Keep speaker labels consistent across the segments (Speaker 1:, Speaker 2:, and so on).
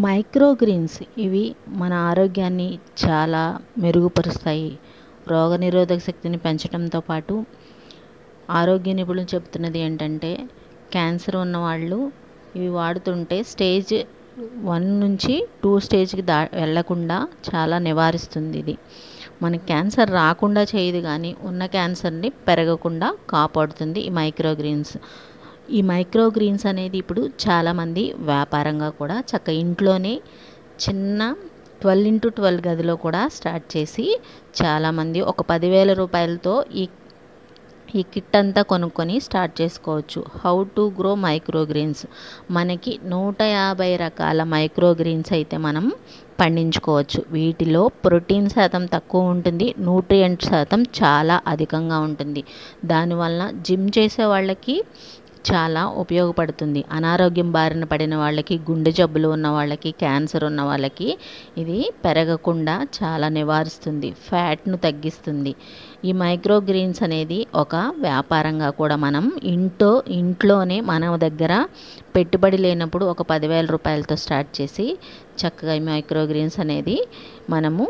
Speaker 1: Microgreens ఇవి మన ఆరోగ్యాన్ని చాలా మెరుగుపరుస్తాయి. రోగనిరోధక శక్తిని పెంచడంతో పాటు ఆరోగ్య నిపుణులు చెప్తున్నది ఏంటంటే క్యాన్సర్ ఉన్నవాళ్ళు ఇవి వాడుతుంటే స్టేజ్ 1 నుంచి 2 స్టేజ్కి వెళ్లకుండా చాలా నివారిస్తుంది. ఇది మనకి క్యాన్సర్ రాకుండా చేయదు కానీ ఉన్న క్యాన్సర్ని పెరగకుండా కాపాడుతుంది ఈ మైక్రోగ్రీన్స్ అనేది ఇప్పుడు చాలామంది వ్యాపారంగా కూడా ఇంట్లోనే చిన్న 12x12 గదిలో కూడా స్టార్ట్ చేసి చాలామంది ఒక 10,000 రూపాయలతో ఈ కిట్ అంతా కొనుక్కొని స్టార్ట్ చేసుకోవచ్చు. How to grow microgreens. మనకి 150 రకాల మైక్రోగ్రీన్స్ అయితే మనం పండించుకోవచ్చు. వీటిలో ప్రోటీన్ శాతం తక్కువ ఉంటుంది, న్యూట్రియంట్ శాతం చాలా అధికంగా ఉంటుంది. దానివల్ల జిమ్ చేసే వాళ్ళకి చాలా ఉపయోగపడుతుంది. అనారోగ్యం బారిన పడిన వాళ్ళకి, గుండె జబ్బులు ఉన్న వాళ్ళకి, క్యాన్సర్ ఉన్న వాళ్ళకి ఇది పెరగకుండా చాలా నివారిస్తుంది, ఫ్యాట్ను తగ్గిస్తుంది. ఈ మైక్రోగ్రీన్స్ అనేది ఒక వ్యాపారంగా కూడా మనం ఇంట్లోనే మన దగ్గర పెట్టుబడి లేనప్పుడు ఒక 10,000 రూపాయలతో స్టార్ట్ చేసి చక్కగా ఈ మైక్రోగ్రీన్స్ అనేది మనము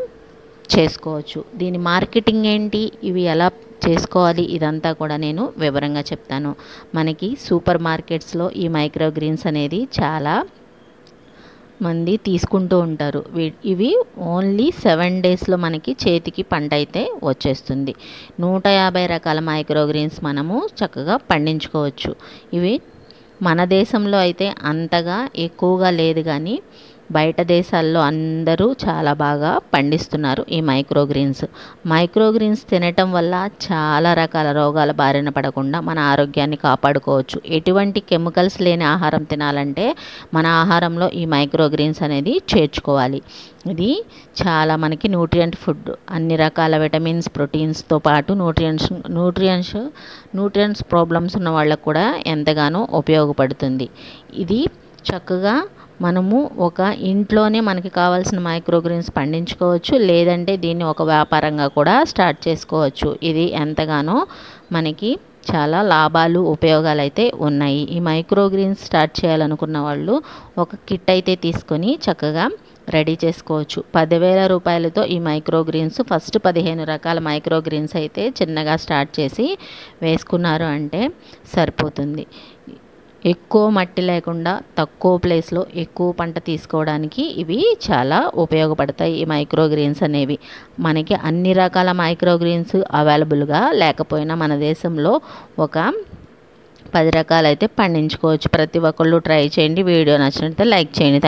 Speaker 1: చేసుకోవచ్చు. దీని మార్కెటింగ్ ఏంటి, ఇవి ఎలా చేసుకోవాలి, ఇదంతా కూడా నేను వివరంగా చెప్తాను. మనకి సూపర్ మార్కెట్స్లో ఈ మైక్రోగ్రీన్స్ అనేది చాలా మంది తీసుకుంటూ ఉంటారు. ఇవి ఓన్లీ 7 డేస్లో మనకి చేతికి పంట అయితే వచ్చేస్తుంది. 150 రకాల మైక్రోగ్రీన్స్ మనము చక్కగా పండించుకోవచ్చు. ఇవి మన దేశంలో అయితే అంతగా ఎక్కువగా లేదు కానీ బయట దేశాల్లో అందరూ చాలా బాగా పండిస్తున్నారు ఈ మైక్రోగ్రీన్స్ తినటం వల్ల చాలా రకాల రోగాల బారిన పడకుండా మన ఆరోగ్యాన్ని కాపాడుకోవచ్చు. ఎటువంటి కెమికల్స్ లేని ఆహారం తినాలంటే మన ఆహారంలో ఈ మైక్రోగ్రీన్స్ అనేది చేర్చుకోవాలి. ఇది చాలా మనకి న్యూట్రియంట్ ఫుడ్, అన్ని రకాల విటమిన్స్, ప్రోటీన్స్తో పాటు న్యూట్రియంట్స్ ప్రాబ్లమ్స్ ఉన్న వాళ్ళకు కూడా ఎంతగానో ఉపయోగపడుతుంది. ఇది చక్కగా మనము ఒక ఇంట్లోనే మనకి కావాల్సిన మైక్రోగ్రీన్స్ పండించుకోవచ్చు, లేదంటే దీన్ని ఒక వ్యాపారంగా కూడా స్టార్ట్ చేసుకోవచ్చు. ఇది ఎంతగానో మనకి చాలా లాభాలు, ఉపయోగాలు అయితే ఉన్నాయి. ఈ మైక్రోగ్రీన్స్ స్టార్ట్ చేయాలనుకున్న వాళ్ళు ఒక కిట్ అయితే తీసుకొని చక్కగా రెడీ చేసుకోవచ్చు. 10,000 రూపాయలతో ఈ మైక్రోగ్రీన్స్ ఫస్ట్ 15 రకాల మైక్రోగ్రీన్స్ అయితే చిన్నగా స్టార్ట్ చేసి వేసుకున్నారు అంటే సరిపోతుంది. ఎక్కువ మట్టి లేకుండా తక్కువ ప్లేస్లో ఎక్కువ పంట తీసుకోవడానికి ఇవి చాలా ఉపయోగపడతాయి. ఈ మైక్రోగ్రీన్స్ అనేవి మనకి అన్ని రకాల మైక్రోగ్రీన్స్ అవైలబుల్గా లేకపోయినా మన దేశంలో ఒక 10 రకాలైతే పండించుకోవచ్చు. ప్రతి ఒక్కళ్ళు ట్రై చేయండి. వీడియో నచ్చినట్లయితే లైక్ చేయండి.